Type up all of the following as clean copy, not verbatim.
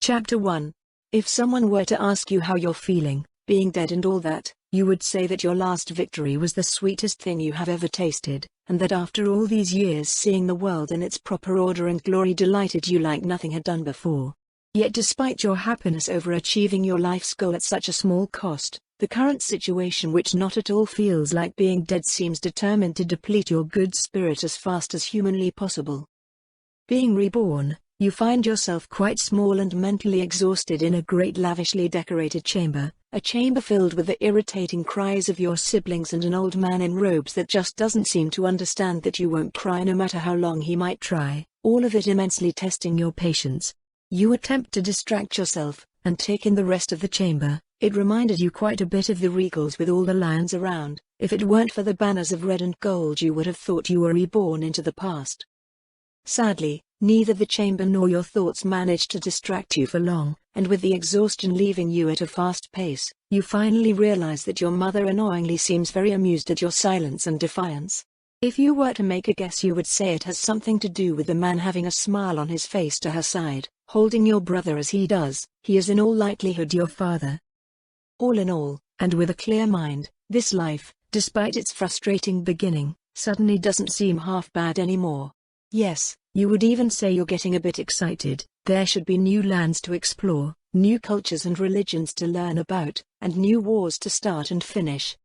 Chapter 1. If someone were to ask you how you're feeling, being dead and all that, you would say that your last victory was the sweetest thing you have ever tasted, and that after all these years seeing the world in its proper order and glory delighted you like nothing had done before. Yet despite your happiness over achieving your life's goal at such a small cost, the current situation, which not at all feels like being dead, seems determined to deplete your good spirit as fast as humanly possible. Being reborn, you find yourself quite small and mentally exhausted in a great lavishly decorated chamber, a chamber filled with the irritating cries of your siblings and an old man in robes that just doesn't seem to understand that you won't cry no matter how long he might try, all of it immensely testing your patience. You attempt to distract yourself, and take in the rest of the chamber. It reminded you quite a bit of the regals with all the lions around. If it weren't for the banners of red and gold, you would have thought you were reborn into the past. Sadly, neither the chamber nor your thoughts managed to distract you for long, and with the exhaustion leaving you at a fast pace, you finally realize that your mother annoyingly seems very amused at your silence and defiance. If you were to make a guess, you would say it has something to do with the man having a smile on his face to her side, holding your brother as he does. He is in all likelihood your father. All in all, and with a clear mind, this life, despite its frustrating beginning, suddenly doesn't seem half bad anymore. Yes, you would even say you're getting a bit excited. There should be new lands to explore, new cultures and religions to learn about, and new wars to start and finish.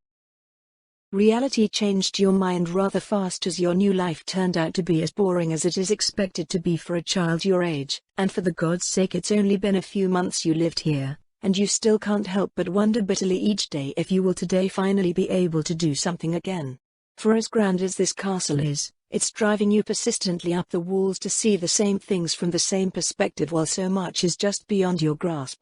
Reality changed your mind rather fast, as your new life turned out to be as boring as it is expected to be for a child your age, and for the God's sake, it's only been a few months you lived here, and you still can't help but wonder bitterly each day if you will today finally be able to do something again. For as grand as this castle is, it's driving you persistently up the walls to see the same things from the same perspective, while so much is just beyond your grasp.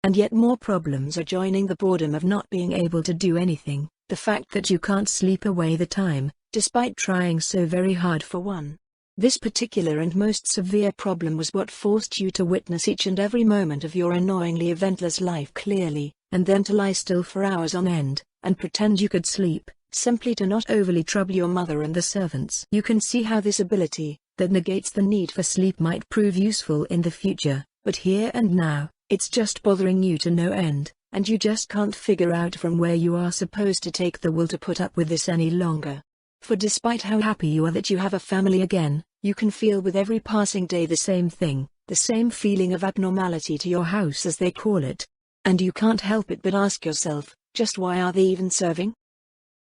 And yet more problems are joining the boredom of not being able to do anything, the fact that you can't sleep away the time, despite trying so very hard for one. This particular and most severe problem was what forced you to witness each and every moment of your annoyingly eventless life clearly, and then to lie still for hours on end, and pretend you could sleep, simply to not overly trouble your mother and the servants. You can see how this ability, that negates the need for sleep, might prove useful in the future, but here and now, it's just bothering you to no end, and you just can't figure out from where you are supposed to take the will to put up with this any longer. For despite how happy you are that you have a family again, you can feel with every passing day the same thing, the same feeling of abnormality to your house, as they call it. And you can't help it but ask yourself, just why are they even serving?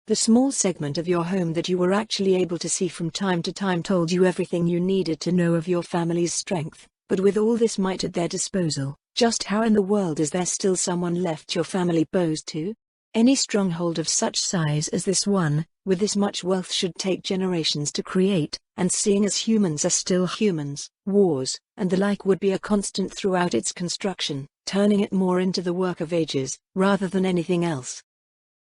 The small segment of your home that you were actually able to see from time to time told you everything you needed to know of your family's strength, but with all this might at their disposal, just how in the world is there still someone left your family bows to? Any stronghold of such size as this one, with this much wealth, should take generations to create, and seeing as humans are still humans, wars, and the like would be a constant throughout its construction, turning it more into the work of ages, rather than anything else.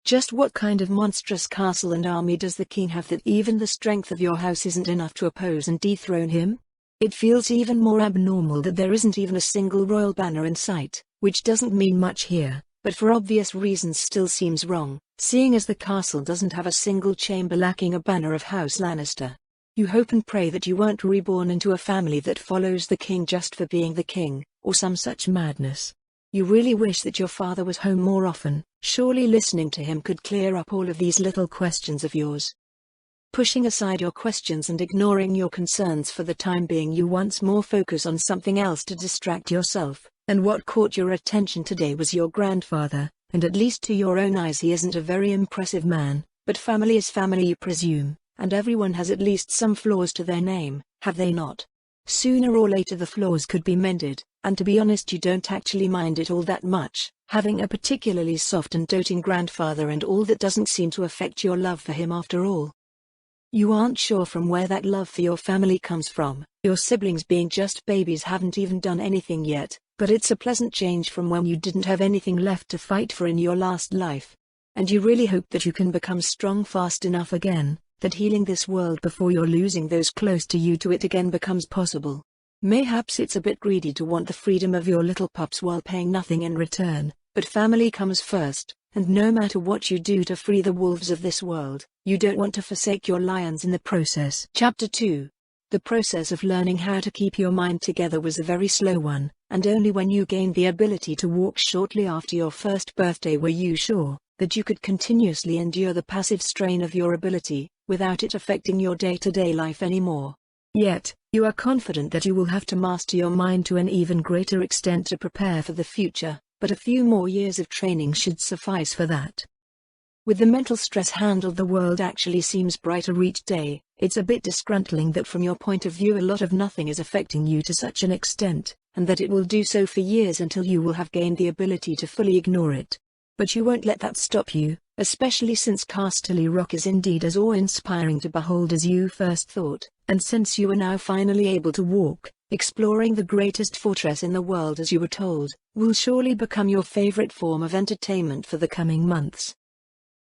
Just what kind of monstrous castle and army does the king have that even the strength of your house isn't enough to oppose and dethrone him? It feels even more abnormal that there isn't even a single royal banner in sight, which doesn't mean much here, but for obvious reasons still seems wrong, seeing as the castle doesn't have a single chamber lacking a banner of House Lannister. You hope and pray that you weren't reborn into a family that follows the king just for being the king, or some such madness. You really wish that your father was home more often. Surely listening to him could clear up all of these little questions of yours. Pushing aside your questions and ignoring your concerns for the time being, you once more focus on something else to distract yourself, and what caught your attention today was your grandfather, and at least to your own eyes he isn't a very impressive man, but family is family, you presume, and everyone has at least some flaws to their name, have they not? Sooner or later the flaws could be mended, and to be honest you don't actually mind it all that much, having a particularly soft and doting grandfather and all that doesn't seem to affect your love for him after all. You aren't sure from where that love for your family comes from, your siblings being just babies haven't even done anything yet, but it's a pleasant change from when you didn't have anything left to fight for in your last life. And you really hope that you can become strong fast enough again, that healing this world before you're losing those close to you to it again becomes possible. Mayhaps it's a bit greedy to want the freedom of your little pups while paying nothing in return, but family comes first, and no matter what you do to free the wolves of this world, you don't want to forsake your lions in the process. Chapter 2. The process of learning how to keep your mind together was a very slow one, and only when you gained the ability to walk shortly after your first birthday were you sure that you could continuously endure the passive strain of your ability, without it affecting your day-to-day life anymore. Yet, you are confident that you will have to master your mind to an even greater extent to prepare for the future, but a few more years of training should suffice for that. With the mental stress handled, the world actually seems brighter each day. It's a bit disgruntling that from your point of view a lot of nothing is affecting you to such an extent, and that it will do so for years until you will have gained the ability to fully ignore it. But you won't let that stop you, especially since Casterly Rock is indeed as awe-inspiring to behold as you first thought, and since you are now finally able to walk, exploring the greatest fortress in the world as you were told, will surely become your favorite form of entertainment for the coming months.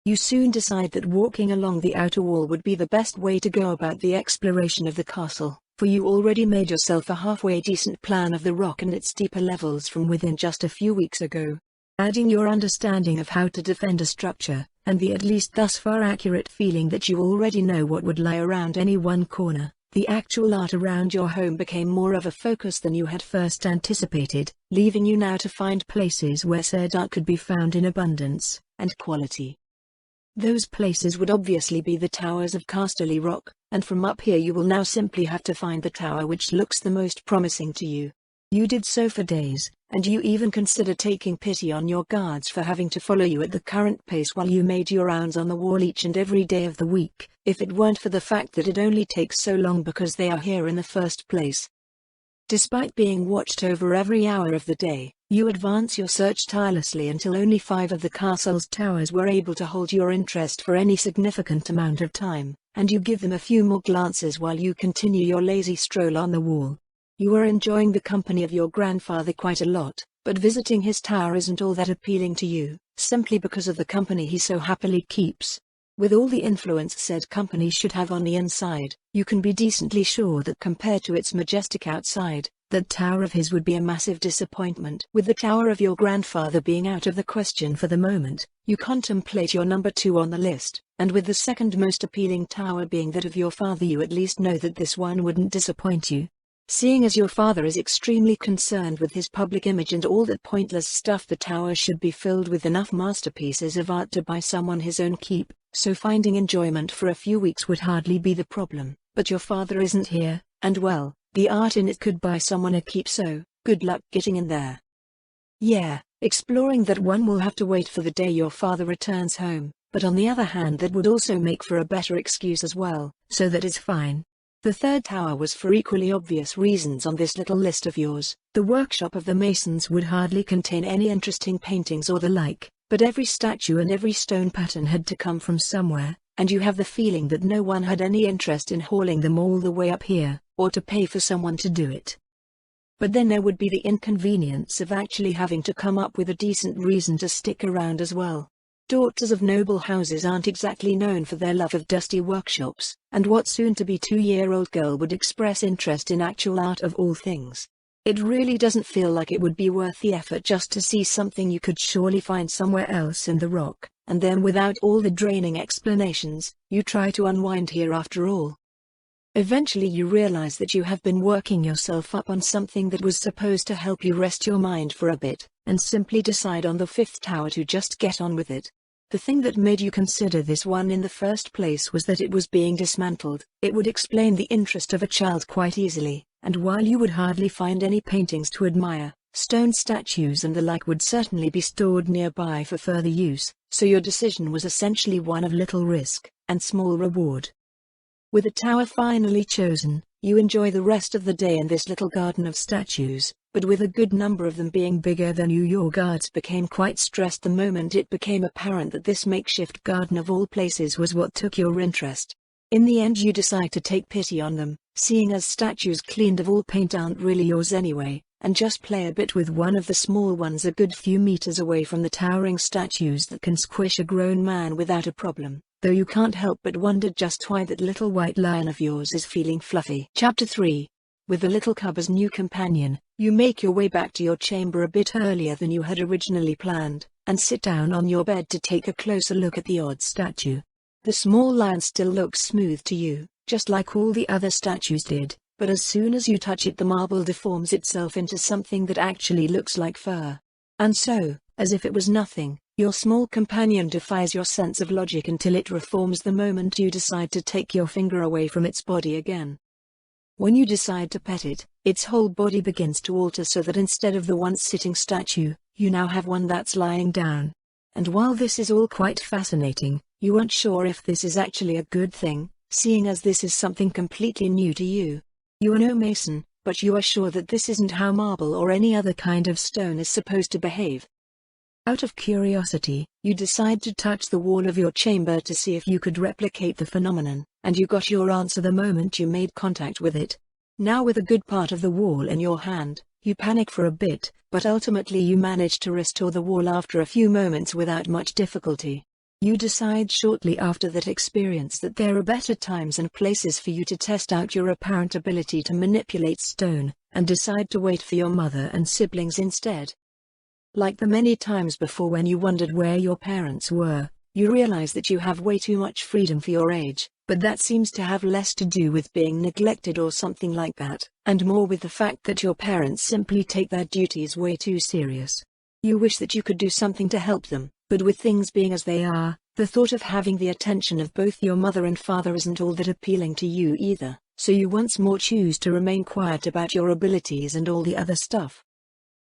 You soon decide that walking along the outer wall would be the best way to go about the exploration of the castle, for you already made yourself a halfway decent plan of the rock and its deeper levels from within just a few weeks ago. Adding your understanding of how to defend a structure, and the at least thus far accurate feeling that you already know what would lie around any one corner, the actual art around your home became more of a focus than you had first anticipated, leaving you now to find places where said art could be found in abundance and quality. Those places would obviously be the towers of Casterly Rock, and from up here you will now simply have to find the tower which looks the most promising to you. You did so for days, and you even considered taking pity on your guards for having to follow you at the current pace while you made your rounds on the wall each and every day of the week, if it weren't for the fact that it only takes so long because they are here in the first place. Despite being watched over every hour of the day, you advance your search tirelessly until only 5 of the castle's towers were able to hold your interest for any significant amount of time, and you give them a few more glances while you continue your lazy stroll on the wall. You are enjoying the company of your grandfather quite a lot, but visiting his tower isn't all that appealing to you, simply because of the company he so happily keeps. With all the influence said company should have on the inside, you can be decently sure that compared to its majestic outside, that tower of his would be a massive disappointment. With the tower of your grandfather being out of the question for the moment, you contemplate your number 2 on the list, and with the second most appealing tower being that of your father, you at least know that this one wouldn't disappoint you. Seeing as your father is extremely concerned with his public image and all that pointless stuff, the tower should be filled with enough masterpieces of art to buy someone his own keep, so finding enjoyment for a few weeks would hardly be the problem. But your father isn't here, and well, the art in it could buy someone a keep, so good luck getting in there. Yeah, exploring that one will have to wait for the day your father returns home, but on the other hand that would also make for a better excuse as well, so that is fine. The third tower was for equally obvious reasons on this little list of yours. The workshop of the masons would hardly contain any interesting paintings or the like, but every statue and every stone pattern had to come from somewhere, and you have the feeling that no one had any interest in hauling them all the way up here, or to pay for someone to do it. But then there would be the inconvenience of actually having to come up with a decent reason to stick around as well. Daughters of noble houses aren't exactly known for their love of dusty workshops, and what soon-to-be 2-year-old girl would express interest in actual art of all things? It really doesn't feel like it would be worth the effort just to see something you could surely find somewhere else in the rock, and then without all the draining explanations, you try to unwind here after all. Eventually you realize that you have been working yourself up on something that was supposed to help you rest your mind for a bit, and simply decide on the 5th tower to just get on with it. The thing that made you consider this one in the first place was that it was being dismantled. It would explain the interest of a child quite easily, and while you would hardly find any paintings to admire, stone statues and the like would certainly be stored nearby for further use, so your decision was essentially one of little risk and small reward. With the tower finally chosen, you enjoy the rest of the day in this little garden of statues, but with a good number of them being bigger than you, your guards became quite stressed the moment it became apparent that this makeshift garden of all places was what took your interest. In the end you decide to take pity on them, seeing as statues cleaned of all paint aren't really yours anyway, and just play a bit with one of the small ones a good few meters away from the towering statues that can squish a grown man without a problem, though you can't help but wonder just why that little white lion of yours is feeling fluffy. Chapter 3. With the little cub as new companion, you make your way back to your chamber a bit earlier than you had originally planned, and sit down on your bed to take a closer look at the odd statue. The small lion still looks smooth to you, just like all the other statues did, but as soon as you touch it the marble deforms itself into something that actually looks like fur. And so, as if it was nothing, your small companion defies your sense of logic until it reforms the moment you decide to take your finger away from its body again. When you decide to pet it, its whole body begins to alter so that instead of the once sitting statue, you now have one that's lying down. And while this is all quite fascinating, you aren't sure if this is actually a good thing, seeing as this is something completely new to you. You are no mason, but you are sure that this isn't how marble or any other kind of stone is supposed to behave. Out of curiosity, you decide to touch the wall of your chamber to see if you could replicate the phenomenon, and you got your answer the moment you made contact with it. Now with a good part of the wall in your hand, you panic for a bit, but ultimately you manage to restore the wall after a few moments without much difficulty. You decide shortly after that experience that there are better times and places for you to test out your apparent ability to manipulate stone, and decide to wait for your mother and siblings instead. Like the many times before when you wondered where your parents were, you realize that you have way too much freedom for your age, but that seems to have less to do with being neglected or something like that, and more with the fact that your parents simply take their duties way too serious. You wish that you could do something to help them, but with things being as they are, the thought of having the attention of both your mother and father isn't all that appealing to you either, so you once more choose to remain quiet about your abilities and all the other stuff.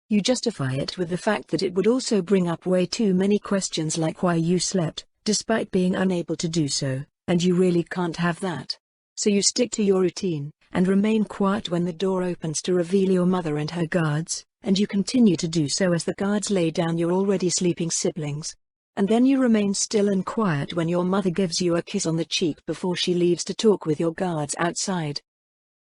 You justify it with the fact that it would also bring up way too many questions like why you slept, despite being unable to do so, and you really can't have that. So you stick to your routine, and remain quiet when the door opens to reveal your mother and her guards, and you continue to do so as the guards lay down your already sleeping siblings. And then you remain still and quiet when your mother gives you a kiss on the cheek before she leaves to talk with your guards outside.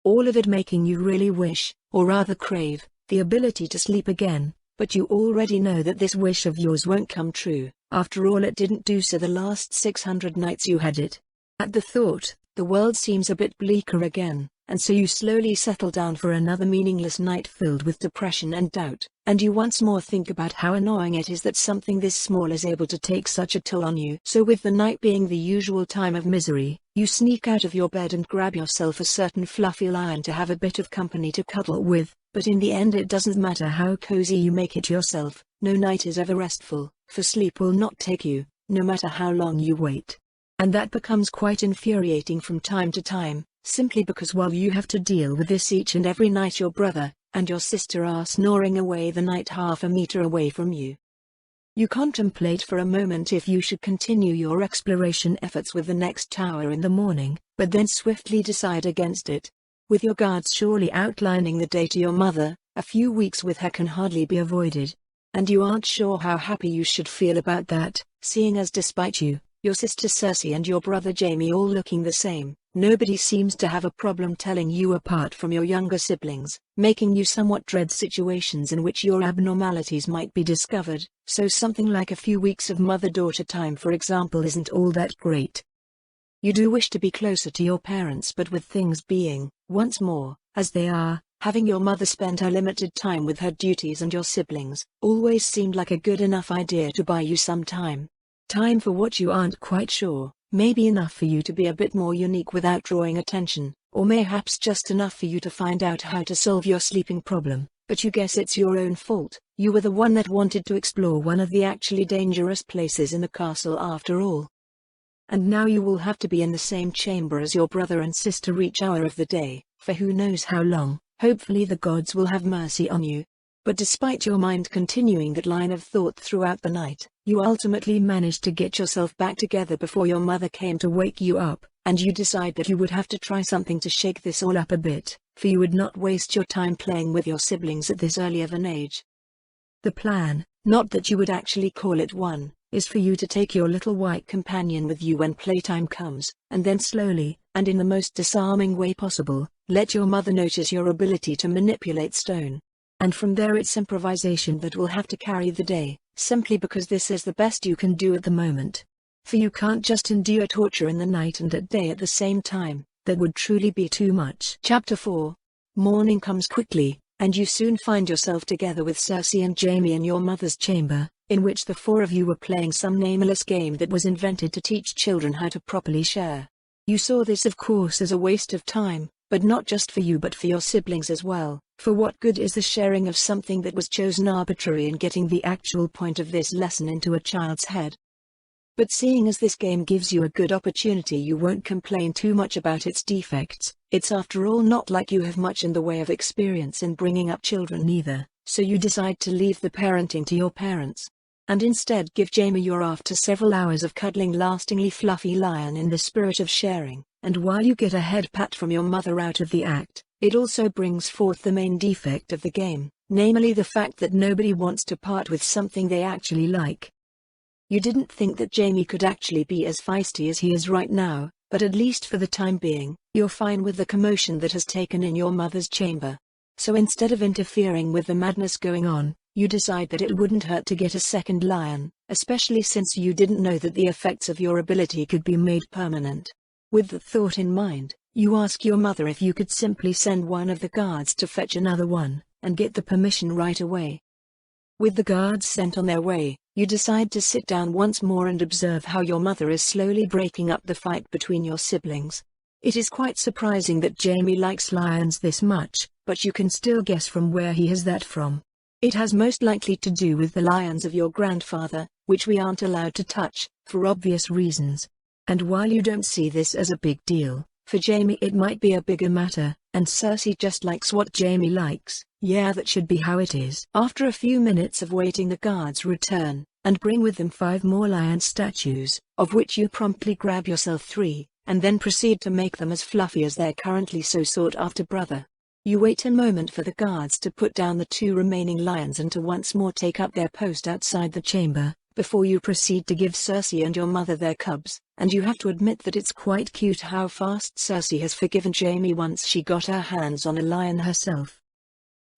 All of it making you really wish, or rather crave, the ability to sleep again, but you already know that this wish of yours won't come true. After all, it didn't do so the last 600 nights you had it. At the thought, the world seems a bit bleaker again, and so you slowly settle down for another meaningless night filled with depression and doubt, and you once more think about how annoying it is that something this small is able to take such a toll on you. So with the night being the usual time of misery, you sneak out of your bed and grab yourself a certain fluffy lion to have a bit of company to cuddle with, but in the end it doesn't matter how cozy you make it yourself, no night is ever restful, for sleep will not take you, no matter how long you wait. And that becomes quite infuriating from time to time, simply because while you have to deal with this each and every night, your brother and your sister are snoring away the night half a meter away from you. You contemplate for a moment if you should continue your exploration efforts with the next tower in the morning, but then swiftly decide against it. With your guards surely outlining the day to your mother, a few weeks with her can hardly be avoided. And you aren't sure how happy you should feel about that, seeing as despite you, your sister Cersei and your brother Jaime all looking the same, nobody seems to have a problem telling you apart from your younger siblings, making you somewhat dread situations in which your abnormalities might be discovered. So something like a few weeks of mother-daughter time, for example, isn't all that great. You do wish to be closer to your parents, but with things being, once more, as they are, having your mother spend her limited time with her duties and your siblings, always seemed like a good enough idea to buy you some time. Time for what you aren't quite sure, maybe enough for you to be a bit more unique without drawing attention, or mayhaps just enough for you to find out how to solve your sleeping problem, but you guess it's your own fault. You were the one that wanted to explore one of the actually dangerous places in the castle after all. And now you will have to be in the same chamber as your brother and sister each hour of the day, for who knows how long. Hopefully the gods will have mercy on you. But despite your mind continuing that line of thought throughout the night, you ultimately managed to get yourself back together before your mother came to wake you up, and you decide that you would have to try something to shake this all up a bit, for you would not waste your time playing with your siblings at this early of an age. The plan, not that you would actually call it one, is for you to take your little white companion with you when playtime comes, and then slowly, and in the most disarming way possible, let your mother notice your ability to manipulate stone. And from there it's improvisation that will have to carry the day, simply because this is the best you can do at the moment. For you can't just endure torture in the night and at day at the same time, that would truly be too much. Chapter 4. Morning comes quickly, and you soon find yourself together with Cersei and Jaime in your mother's chamber, in which the four of you were playing some nameless game that was invented to teach children how to properly share. You saw this of course as a waste of time, but not just for you but for your siblings as well. For what good is the sharing of something that was chosen arbitrarily and getting the actual point of this lesson into a child's head? But seeing as this game gives you a good opportunity, you won't complain too much about its defects. It's after all not like you have much in the way of experience in bringing up children either, so you decide to leave the parenting to your parents. And instead give Jaime your after several hours of cuddling lastingly fluffy lion in the spirit of sharing. And while you get a head pat from your mother out of the act, it also brings forth the main defect of the game, namely the fact that nobody wants to part with something they actually like. You didn't think that Jaime could actually be as feisty as he is right now, but at least for the time being, you're fine with the commotion that has taken in your mother's chamber. So instead of interfering with the madness going on, you decide that it wouldn't hurt to get a second lion, especially since you didn't know that the effects of your ability could be made permanent. With that thought in mind, you ask your mother if you could simply send one of the guards to fetch another one, and get the permission right away. With the guards sent on their way, you decide to sit down once more and observe how your mother is slowly breaking up the fight between your siblings. It is quite surprising that Jaime likes lions this much, but you can still guess from where he has that from. It has most likely to do with the lions of your grandfather, which we aren't allowed to touch, for obvious reasons. And while you don't see this as a big deal, for Jaime it might be a bigger matter, and Cersei just likes what Jaime likes. Yeah, that should be how it is. After a few minutes of waiting, the guards return, and bring with them 5 more lion statues, of which you promptly grab yourself 3, and then proceed to make them as fluffy as their currently so sought after brother. You wait a moment for the guards to put down the 2 remaining lions and to once more take up their post outside the chamber, before you proceed to give Cersei and your mother their cubs, and you have to admit that it's quite cute how fast Cersei has forgiven Jaime once she got her hands on a lion herself.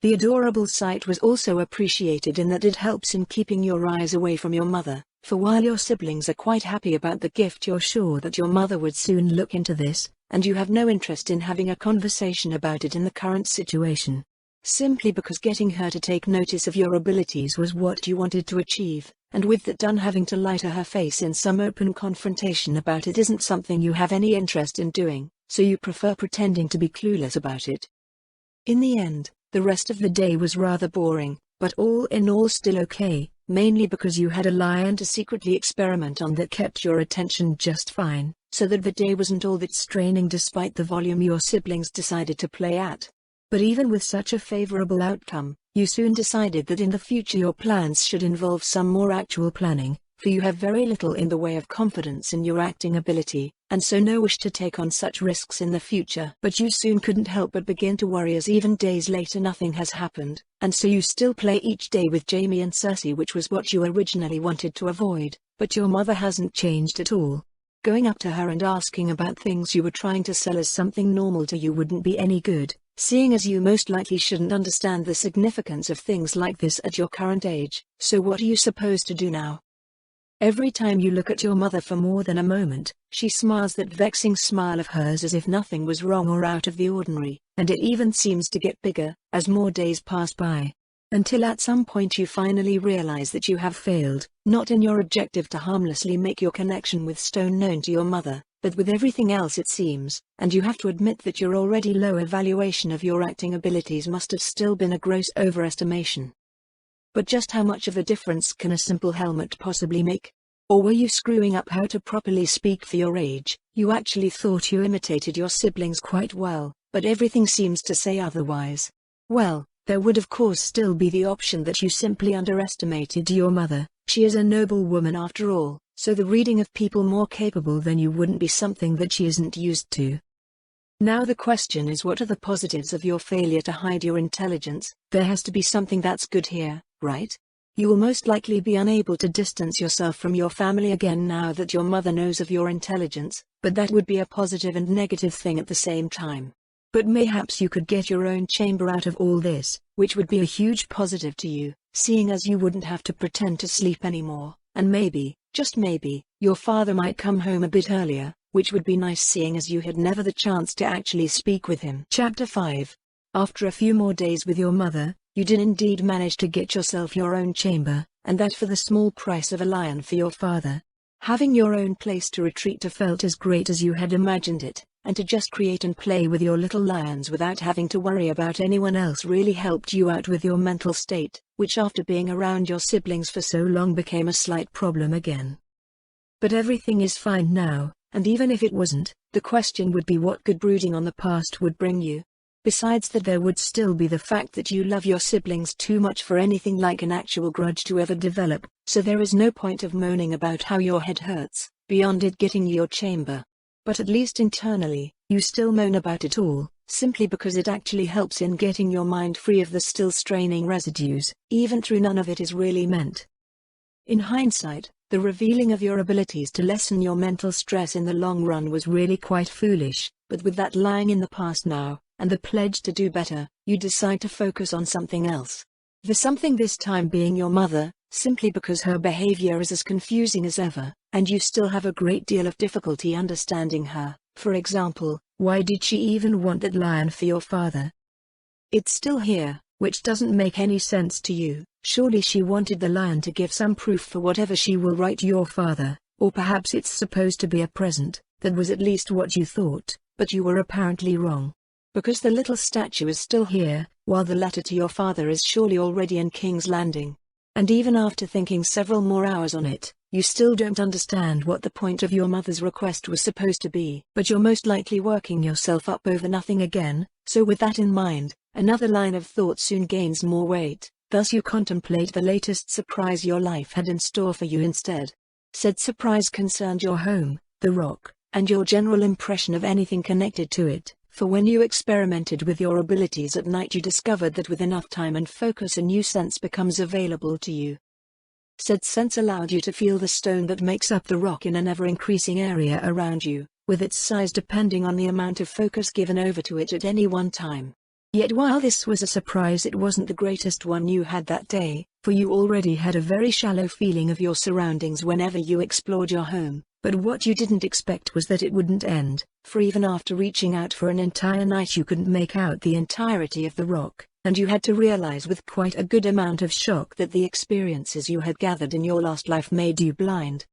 The adorable sight was also appreciated in that it helps in keeping your eyes away from your mother, for while your siblings are quite happy about the gift, you're sure that your mother would soon look into this, and you have no interest in having a conversation about it in the current situation. Simply because getting her to take notice of your abilities was what you wanted to achieve, and with that done, having to lie to her face in some open confrontation about it isn't something you have any interest in doing, so you prefer pretending to be clueless about it. In the end, the rest of the day was rather boring, but all in all still okay, mainly because you had a lion to secretly experiment on that kept your attention just fine, so that the day wasn't all that straining despite the volume your siblings decided to play at. But even with such a favorable outcome, you soon decided that in the future your plans should involve some more actual planning, for you have very little in the way of confidence in your acting ability, and so no wish to take on such risks in the future. But you soon couldn't help but begin to worry as even days later nothing has happened, and so you still play each day with Jaime and Cersei, which was what you originally wanted to avoid, but your mother hasn't changed at all. Going up to her and asking about things you were trying to sell as something normal to you wouldn't be any good, seeing as you most likely shouldn't understand the significance of things like this at your current age. So what are you supposed to do now? Every time you look at your mother for more than a moment, she smiles that vexing smile of hers as if nothing was wrong or out of the ordinary, and it even seems to get bigger as more days pass by. Until at some point you finally realize that you have failed, not in your objective to harmlessly make your connection with stone known to your mother, but with everything else it seems, and you have to admit that your already low evaluation of your acting abilities must have still been a gross overestimation. But just how much of a difference can a simple helmet possibly make? Or were you screwing up how to properly speak for your age? You actually thought you imitated your siblings quite well, but everything seems to say otherwise. Well, there would of course still be the option that you simply underestimated your mother. She is a noble woman after all, so the reading of people more capable than you wouldn't be something that she isn't used to. Now the question is, what are the positives of your failure to hide your intelligence? There has to be something that's good here, right? You will most likely be unable to distance yourself from your family again now that your mother knows of your intelligence, but that would be a positive and negative thing at the same time. But mayhaps you could get your own chamber out of all this, which would be a huge positive to you, seeing as you wouldn't have to pretend to sleep anymore, and maybe, just maybe, your father might come home a bit earlier, which would be nice seeing as you had never the chance to actually speak with him. Chapter 5. After a few more days with your mother, you did indeed manage to get yourself your own chamber, and that for the small price of a lion for your father. Having your own place to retreat to felt as great as you had imagined it, and to just create and play with your little lions without having to worry about anyone else really helped you out with your mental state, which after being around your siblings for so long became a slight problem again. But everything is fine now, and even if it wasn't, the question would be what good brooding on the past would bring you. Besides that, there would still be the fact that you love your siblings too much for anything like an actual grudge to ever develop, so there is no point of moaning about how your head hurts, beyond it getting your chamber. But at least internally, you still moan about it all, simply because it actually helps in getting your mind free of the still straining residues, even though none of it is really meant. In hindsight, the revealing of your abilities to lessen your mental stress in the long run was really quite foolish, but with that lying in the past now, and the pledge to do better, you decide to focus on something else. The something this time being your mother, simply because her behavior is as confusing as ever, and you still have a great deal of difficulty understanding her. For example, why did she even want that lion for your father? It's still here, which doesn't make any sense to you. Surely she wanted the lion to give some proof for whatever she will write your father, or perhaps it's supposed to be a present. That was at least what you thought, but you were apparently wrong. Because the little statue is still here, while the letter to your father is surely already in King's Landing. And even after thinking several more hours on it, you still don't understand what the point of your mother's request was supposed to be. But you're most likely working yourself up over nothing again, so with that in mind, another line of thought soon gains more weight. Thus you contemplate the latest surprise your life had in store for you instead. Said surprise concerned your home, the rock, and your general impression of anything connected to it. For when you experimented with your abilities at night, you discovered that with enough time and focus a new sense becomes available to you. Said sense allowed you to feel the stone that makes up the rock in an ever-increasing area around you, with its size depending on the amount of focus given over to it at any one time. Yet while this was a surprise, it wasn't the greatest one you had that day, for you already had a very shallow feeling of your surroundings whenever you explored your home. But what you didn't expect was that it wouldn't end, for even after reaching out for an entire night you couldn't make out the entirety of the rock, and you had to realize with quite a good amount of shock that the experiences you had gathered in your last life made you blind.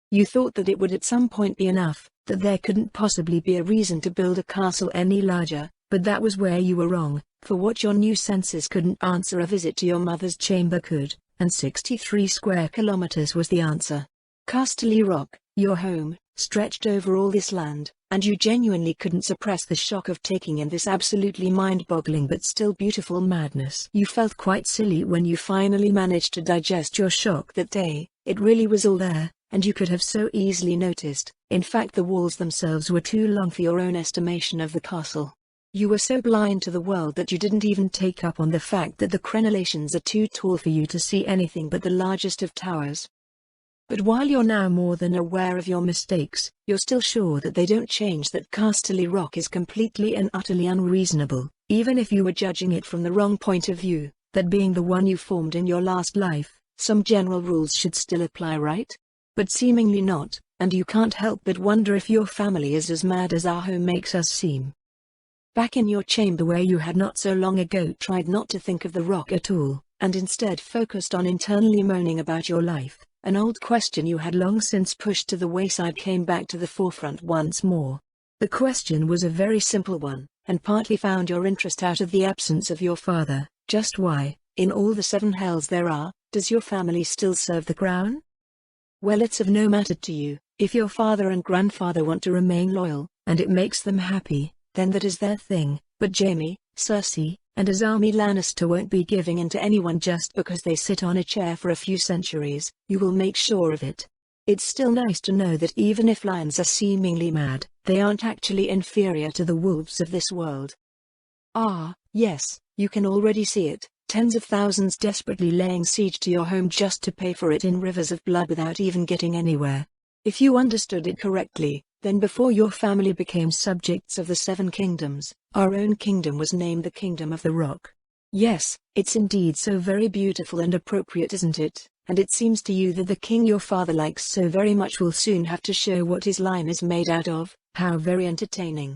You thought that it would at some point be enough, that there couldn't possibly be a reason to build a castle any larger, but that was where you were wrong, for what your new senses couldn't answer a visit to your mother's chamber could, and 63 square kilometers was the answer. Castle Rock, your home, stretched over all this land, and you genuinely couldn't suppress the shock of taking in this absolutely mind-boggling but still beautiful madness. You felt quite silly when you finally managed to digest your shock that day. It really was all there, and you could have so easily noticed. In fact, the walls themselves were too long for your own estimation of the castle. You were so blind to the world that you didn't even take up on the fact that the crenellations are too tall for you to see anything but the largest of towers. But while you're now more than aware of your mistakes, you're still sure that they don't change that Castle Rock is completely and utterly unreasonable, even if you were judging it from the wrong point of view, that being the one you formed in your last life, some general rules should still apply, right? But seemingly not, and you can't help but wonder if your family is as mad as our home makes us seem. Back in your chamber where you had not so long ago tried not to think of the rock at all, and instead focused on internally moaning about your life, an old question you had long since pushed to the wayside came back to the forefront once more. The question was a very simple one, and partly found your interest out of the absence of your father. Just why, in all the 7 hells there are, does your family still serve the crown? Well, it's of no matter to you. If your father and grandfather want to remain loyal, and it makes them happy, then that is their thing. But Jaime, Cersei, and Azami Lannister won't be giving in to anyone just because they sit on a chair for a few centuries. You will make sure of it. It's still nice to know that even if lions are seemingly mad, they aren't actually inferior to the wolves of this world. Ah, yes, you can already see it. Tens of thousands desperately laying siege to your home just to pay for it in rivers of blood without even getting anywhere. If you understood it correctly, then before your family became subjects of the 7 kingdoms, our own kingdom was named the Kingdom of the Rock. Yes, it's indeed so very beautiful and appropriate, isn't it? And it seems to you that the king your father likes so very much will soon have to show what his line is made out of. How very entertaining.